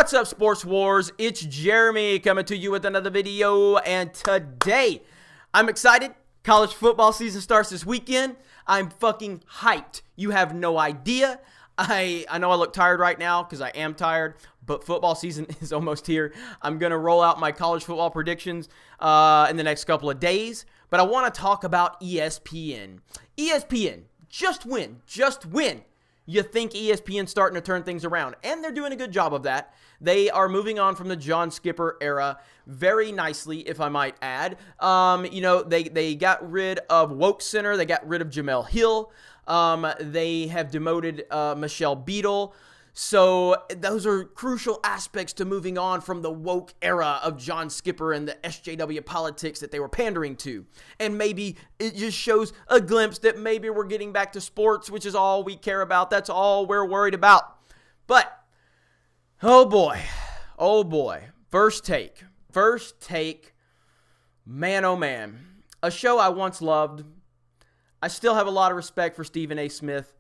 What's up, Sports Wars? It's Jeremy coming to you with another video, and today I'm excited. College football season starts this weekend. I'm fucking hyped. You have no idea. I know I look tired right now because I am tired, but football season is almost here. I'm going to roll out my college football predictions in the next couple of days, but I want to talk about ESPN. ESPN, just when you think ESPN's starting to turn things around, and they're doing a good job of that. They are moving on from the John Skipper era very nicely, if I might add. They got rid of Woke Center. They got rid of Jamel Hill. They have demoted Michelle Beadle. So those are crucial aspects to moving on from the woke era of John Skipper and the SJW politics that they were pandering to. And maybe it just shows a glimpse that maybe we're getting back to sports, which is all we care about. That's all we're worried about. But, oh boy. First take, man oh man. A show I once loved. I still have a lot of respect for Stephen A. Smith.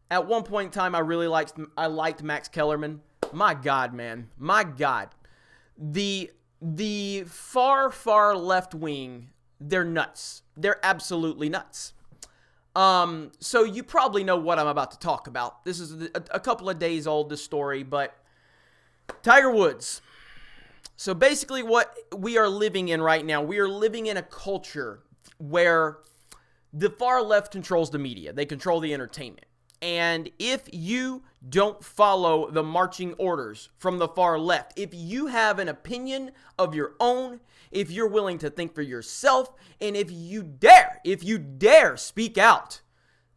At one point in time, I liked Max Kellerman. My God, man. My God. The far left wing, they're nuts. They're absolutely nuts. So you probably know what I'm about to talk about. This is a couple of days old, this story, but Tiger Woods. So basically what we are living in right now, we are living in a culture where the far left controls the media. They control the entertainment. And if you don't follow the marching orders from the far left, if you have an opinion of your own, if you're willing to think for yourself, and if you dare speak out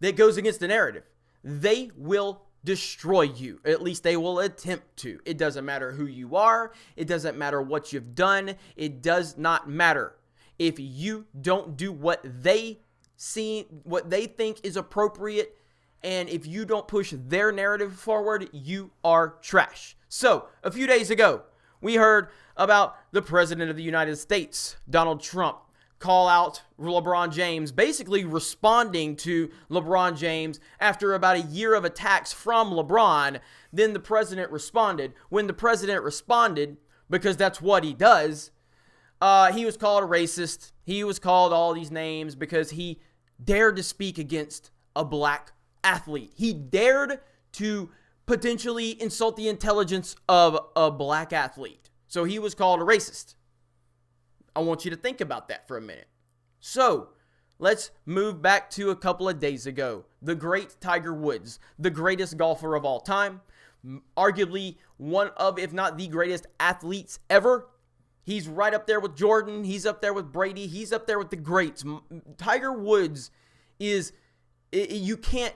that goes against the narrative, they will destroy you. At least they will attempt to. It doesn't matter who you are. It doesn't matter what you've done. It does not matter. If you don't do what they think is appropriate, and if you don't push their narrative forward, you are trash. So, a few days ago, we heard about the President of the United States, Donald Trump, call out LeBron James, basically responding to LeBron James after about a year of attacks from LeBron. Then the President responded. When the President responded, because that's what he does, he was called a racist. He was called all these names because he dared to speak against a black athlete. He dared to potentially insult the intelligence of a black athlete. So he was called a racist. I want you to think about that for a minute. So let's move back to a couple of days ago. The great Tiger Woods, the greatest golfer of all time, arguably one of, if not the greatest athletes ever. He's right up there with Jordan. He's up there with Brady. He's up there with the greats. Tiger Woods is, you can't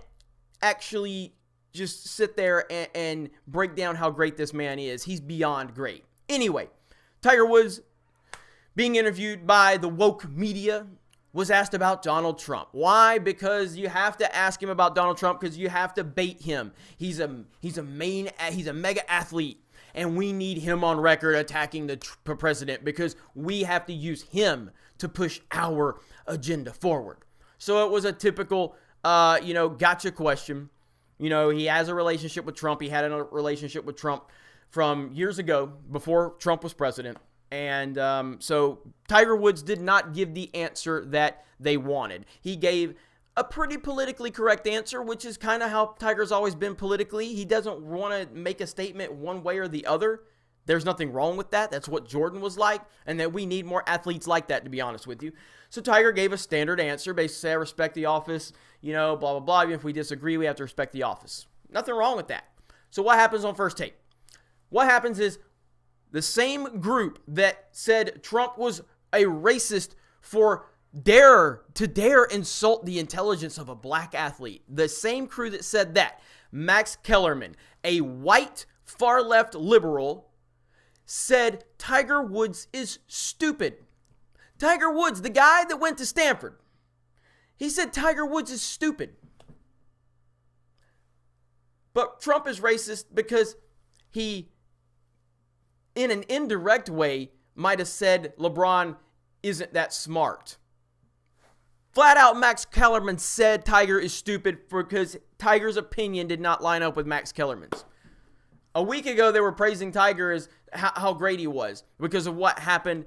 actually just sit there and break down how great this man is. He's beyond great. Anyway, Tiger Woods, being interviewed by the woke media, was asked about Donald Trump. Why? Because you have to ask him about Donald Trump because you have to bait him. He's a mega athlete, and we need him on record attacking the president because we have to use him to push our agenda forward. So it was a typical gotcha question. He has a relationship with Trump. He had a relationship with Trump from years ago before Trump was president. And so Tiger Woods did not give the answer that they wanted. He gave a pretty politically correct answer, which is kind of how Tiger's always been politically. He doesn't want to make a statement one way or the other. There's nothing wrong with that. That's what Jordan was like, and that we need more athletes like that, to be honest with you. So Tiger gave a standard answer, basically, I respect the office, blah, blah, blah. Even if we disagree, we have to respect the office. Nothing wrong with that. So what happens on First Take? What happens is the same group that said Trump was a racist for dare insult the intelligence of a black athlete, the same crew that said that, Max Kellerman, a white far-left liberal, said Tiger Woods is stupid. Tiger Woods, the guy that went to Stanford, he said Tiger Woods is stupid. But Trump is racist because he, in an indirect way, might have said LeBron isn't that smart. Flat out, Max Kellerman said Tiger is stupid because Tiger's opinion did not line up with Max Kellerman's. A week ago, they were praising Tiger as how great he was because of what happened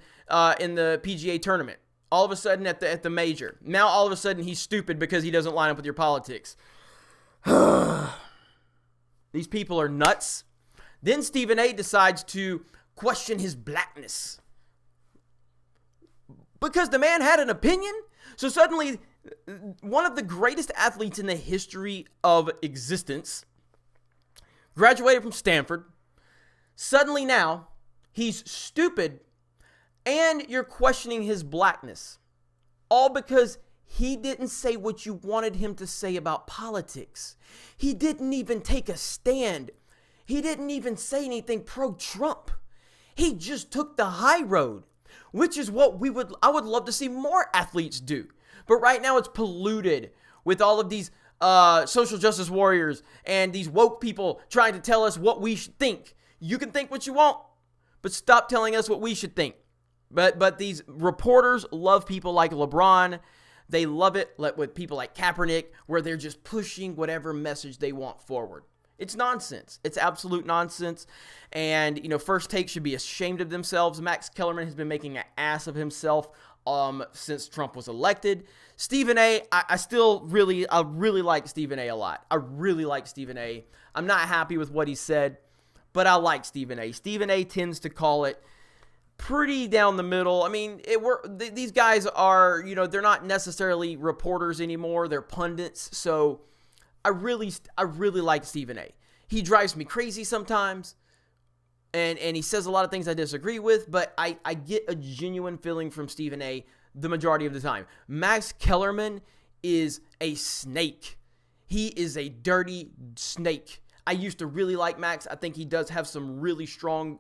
in the PGA tournament. All of a sudden at the major. Now all of a sudden he's stupid because he doesn't line up with your politics. These people are nuts. Then Stephen A. decides to question his blackness. Because the man had an opinion. So suddenly, one of the greatest athletes in the history of existence, graduated from Stanford, suddenly now, he's stupid, and you're questioning his blackness. All because he didn't say what you wanted him to say about politics. He didn't even take a stand. He didn't even say anything pro-Trump. He just took the high road, which is what I would love to see more athletes do. But right now it's polluted with all of these social justice warriors and these woke people trying to tell us what we should think. You can think what you want, but stop telling us what we should think. But these reporters love people like LeBron. They love it with people like Kaepernick, where they're just pushing whatever message they want forward. It's nonsense. It's absolute nonsense. And, First Take should be ashamed of themselves. Max Kellerman has been making an ass of himself since Trump was elected. Stephen A., I really like Stephen A. a lot. I really like Stephen A. I'm not happy with what he said, but I like Stephen A. Stephen A. tends to call it pretty down the middle. I mean, these guys are, they're not necessarily reporters anymore. They're pundits. So I really like Stephen A. He drives me crazy sometimes, and he says a lot of things I disagree with, but I get a genuine feeling from Stephen A. the majority of the time. Max Kellerman is a snake. He is a dirty snake. I used to really like Max. I think he does have some really strong,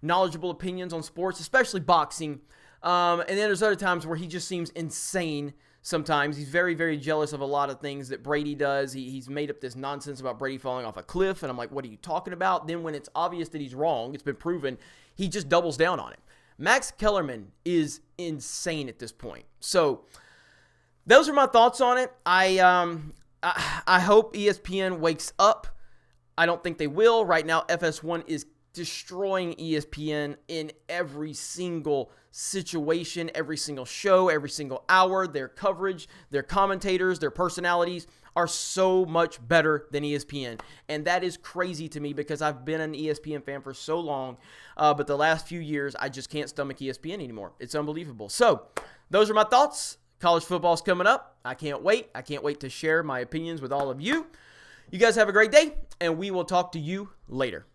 knowledgeable opinions on sports, especially boxing. And then there's other times where he just seems insane sometimes. He's very, very jealous of a lot of things that Brady does. He's made up this nonsense about Brady falling off a cliff, and I'm like, what are you talking about? Then when it's obvious that he's wrong, it's been proven, he just doubles down on it. Max Kellerman is insane at this point. So those are my thoughts on it. I hope ESPN wakes up. I don't think they will. Right now, FS1 is destroying ESPN in every single situation, every single show, every single hour. Their coverage, their commentators, their personalities are so much better than ESPN. And that is crazy to me because I've been an ESPN fan for so long. But the last few years, I just can't stomach ESPN anymore. It's unbelievable. So those are my thoughts. College football's coming up. I can't wait. I can't wait to share my opinions with all of you. You guys have a great day, and we will talk to you later.